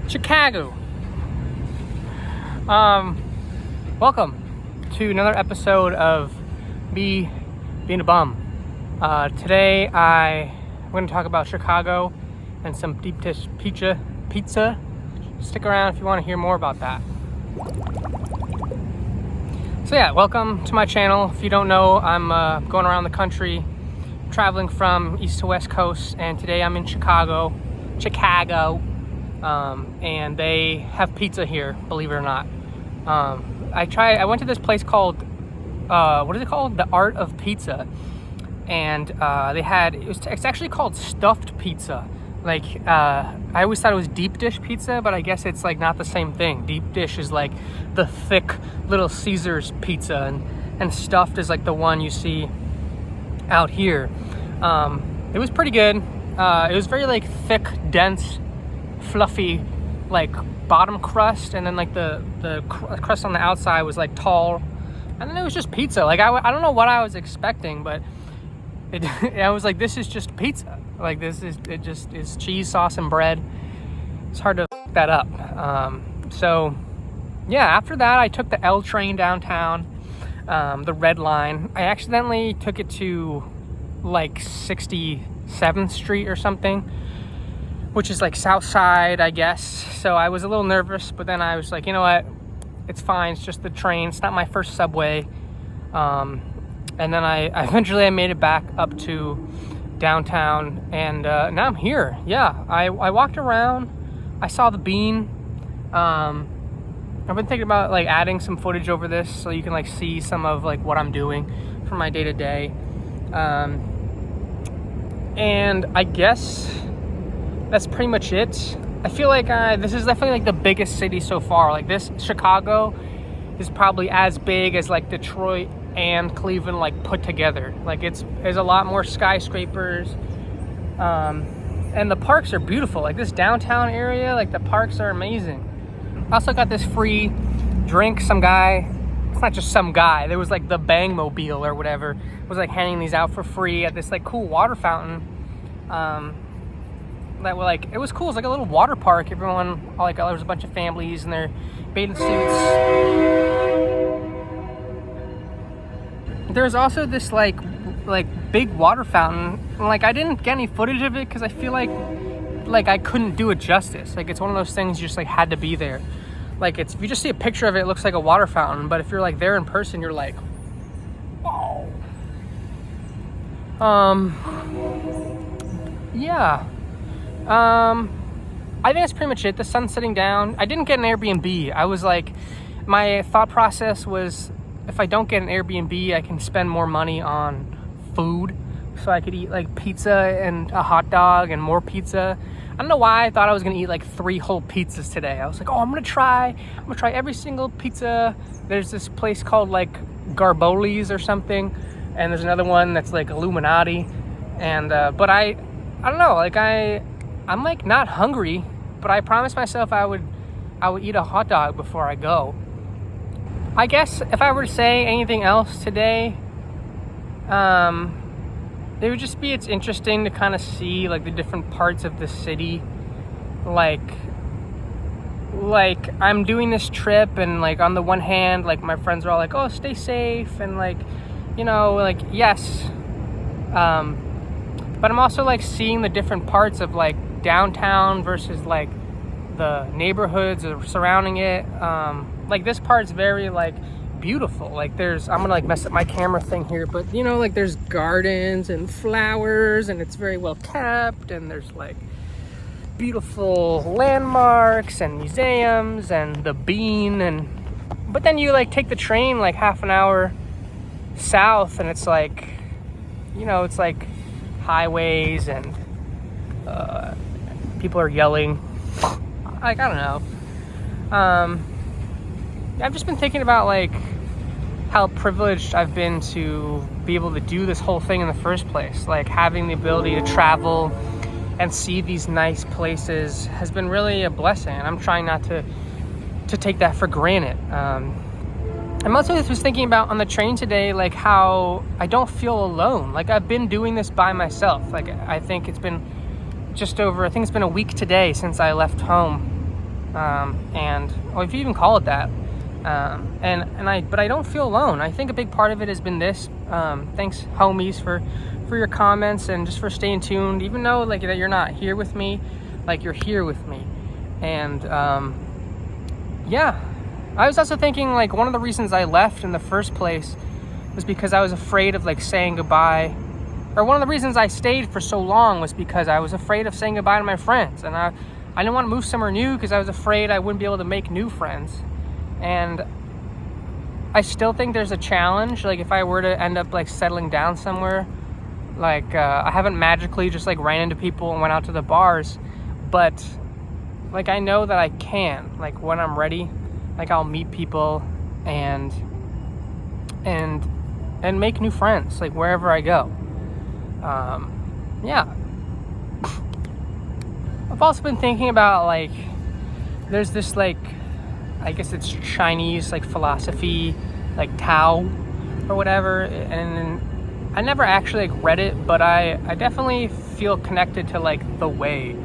Chicago. Welcome to another episode of me being a bum. Today I'm going to talk about Chicago and some deep dish pizza. Stick around if you want to hear more about that. So yeah, welcome to my channel. If you don't know, I'm going around the country, traveling from east to west coast, and today I'm in Chicago, and they have pizza here, believe it or not. I went to this place called, what is it called? The Art of Pizza. And it's actually called stuffed pizza. Like, I always thought it was deep dish pizza, but I guess it's like not the same thing. Deep dish is like the thick Little Caesars pizza, and stuffed is like the one you see out here. It was pretty good. It was very like thick, dense, fluffy, like bottom crust, and then like the crust on the outside was like tall, and then it was just pizza. Like I don't know what I was expecting, but I was like, this is just pizza. Like it just is cheese, sauce, and bread. It's hard to f that up. So yeah, after that I took the L train downtown, the red line. I accidentally took it to like 67th Street or something, which is like South Side, I guess. So I was a little nervous, but then I was like, you know what? It's fine. It's just the train. It's not my first subway. And then I eventually made it back up to downtown, and now I'm here. Yeah, I walked around. I saw the Bean. I've been thinking about like adding some footage over this so you can like see some of like what I'm doing for my day to day. And I guess that's pretty much it. I feel like this is definitely like the biggest city so far. Like this Chicago is probably as big as like Detroit and Cleveland like put together. Like there's a lot more skyscrapers, and the parks are beautiful. Like this downtown area, like the parks are amazing. I also got this free drink. Some guy, it's not just some guy, there was like the Bang Mobile or whatever, was like handing these out for free at this like cool water fountain. That were like, it was cool. It was like a little water park. Everyone, like, there was a bunch of families in their bathing suits. There's also this like big water fountain. And, like, I didn't get any footage of it because I feel like I couldn't do it justice. Like, it's one of those things you just like had to be there. Like, if you just see a picture of it, it looks like a water fountain. But if you're like there in person, you're like, whoa. Yeah. I think that's pretty much it. The sun's setting down. I didn't get an Airbnb. I was like, my thought process was, if I don't get an Airbnb, I can spend more money on food. So I could eat like pizza and a hot dog and more pizza. I don't know why I thought I was gonna eat like 3 whole pizzas today. I was like, oh, I'm gonna try every single pizza. There's this place called like Garboli's or something, and there's another one that's like Illuminati. And but I don't know, like I'm like not hungry, but I promised myself I would eat a hot dog before I go. I guess if I were to say anything else today, it would just be, it's interesting to kind of see like the different parts of the city. Like I'm doing this trip, and like on the one hand, like my friends are all like, oh, stay safe, and like, you know, like, yes, but I'm also like seeing the different parts of like downtown versus like the neighborhoods surrounding it. Like this part's very like beautiful. Like I'm gonna like mess up my camera thing here, but you know, like there's gardens and flowers, and it's very well kept, and there's like beautiful landmarks and museums and the Bean, but then you like take the train like half an hour south, and it's like, you know, it's like highways, and people are yelling. Like, I don't know. I've just been thinking about like how privileged I've been to be able to do this whole thing in the first place. Like having the ability to travel and see these nice places has been really a blessing, and I'm trying not to take that for granted. I'm also just thinking about on the train today, like how I don't feel alone. Like I've been doing this by myself. Like I think it's been a week today since I left home. or if you even call it that. But I don't feel alone. I think a big part of it has been this. Thanks, homies, for your comments and just for staying tuned. Even though like that you're not here with me, like you're here with me. And yeah, I was also thinking like one of the reasons I left in the first place was because I was afraid of like saying goodbye. Or one of the reasons I stayed for so long was because I was afraid of saying goodbye to my friends, and I didn't want to move somewhere new because I was afraid I wouldn't be able to make new friends. And I still think there's a challenge. Like if I were to end up like settling down somewhere, like I haven't magically just like ran into people and went out to the bars, but like I know that I can. Like when I'm ready, like I'll meet people and make new friends like wherever I go. Yeah. I've also been thinking about like there's this like I guess it's Chinese like philosophy, like Tao or whatever, and I never actually like read it, but I definitely feel connected to like the way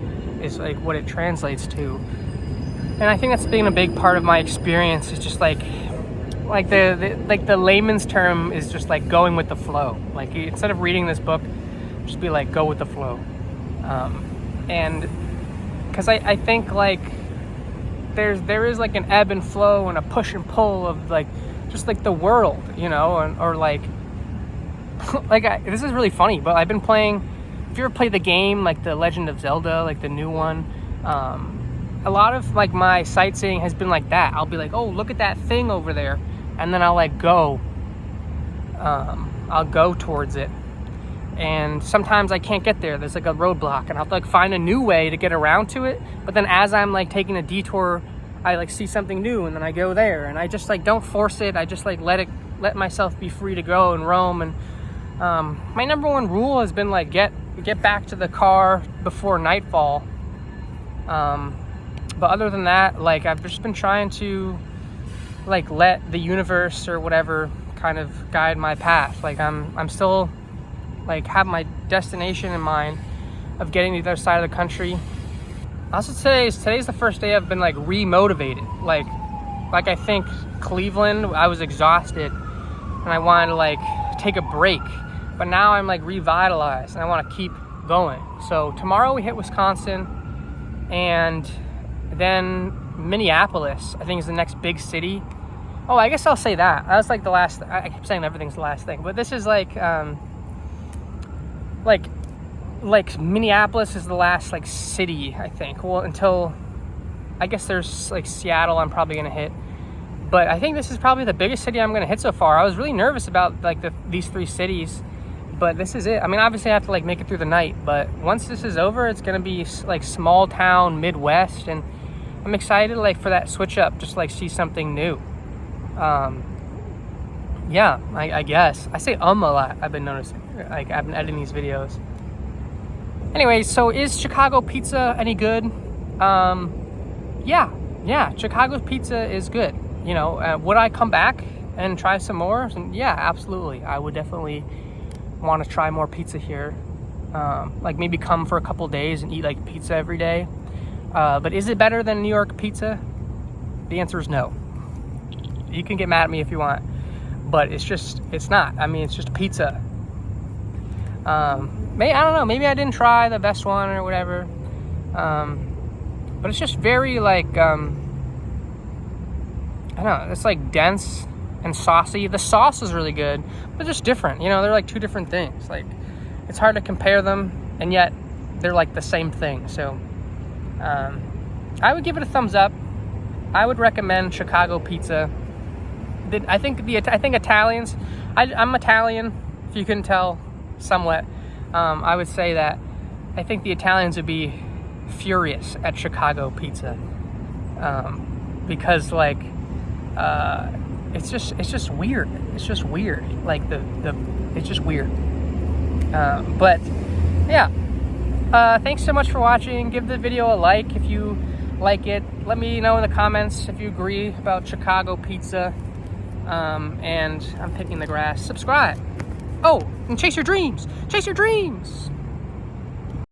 is like what it translates to. And I think that's been a big part of my experience. Is just like the layman's term is just like going with the flow. Like instead of reading this book, just be like go with the flow. And because I think like there is like an ebb and flow and a push and pull of like just like the world, you know, or like this is really funny, but I've been playing. If you ever play the game like the Legend of Zelda, like the new one, a lot of like my sightseeing has been like that. I'll be like, oh, look at that thing over there, and then I'll like go. I'll go towards it, and sometimes I can't get there. There's like a roadblock, and I'll like find a new way to get around to it. But then as I'm like taking a detour, I like see something new, and then I go there, and I just like don't force it. I just like let myself be free to go and roam. And my number one rule has been like get back to the car before nightfall. But other than that, like I've just been trying to like let the universe or whatever kind of guide my path. Like I'm still like have my destination in mind of getting to the other side of the country. Also today's the first day I've been like re-motivated. Like I think Cleveland, I was exhausted and I wanted to like take a break, but now I'm like revitalized and I want to keep going. So tomorrow we hit Wisconsin, and then Minneapolis I think is the next big city. Oh, I guess I'll say that. That's like the last. I keep saying everything's the last thing, but this is like Minneapolis is the last like city, I think. Well, until I guess there's like Seattle I'm probably gonna hit, but I think this is probably the biggest city I'm gonna hit so far. I was really nervous about like these three cities, but this is it. I mean, obviously I have to like make it through the night, but once this is over, it's gonna be like small town Midwest, and I'm excited like for that switch up, just like see something new. Yeah, I guess I say a lot. I've been noticing, like I've been editing these videos. Anyway, so is Chicago pizza any good? Yeah, Chicago pizza is good. You know, would I come back and try some more? Yeah, absolutely. I would definitely want to try more pizza here. Like maybe come for a couple days and eat like pizza every day. But is it better than New York pizza? The answer is no. You can get mad at me if you want, but it's not. I mean, it's just pizza. I don't know, maybe I didn't try the best one or whatever. But it's just very like, I don't know, it's like dense and saucy. The sauce is really good, but just different. You know, they're like two different things. Like, it's hard to compare them, and yet they're like the same thing. So, I would give it a thumbs up. I would recommend Chicago pizza. I think Italians. I'm Italian, if you couldn't tell, somewhat. I would say that I think the Italians would be furious at Chicago pizza, because like it's just weird. It's just weird. Like it's just weird. But yeah. Thanks so much for watching. Give the video a like if you like it. Let me know in the comments if you agree about Chicago pizza. And I'm picking the grass. Subscribe. Oh, and chase your dreams. Chase your dreams.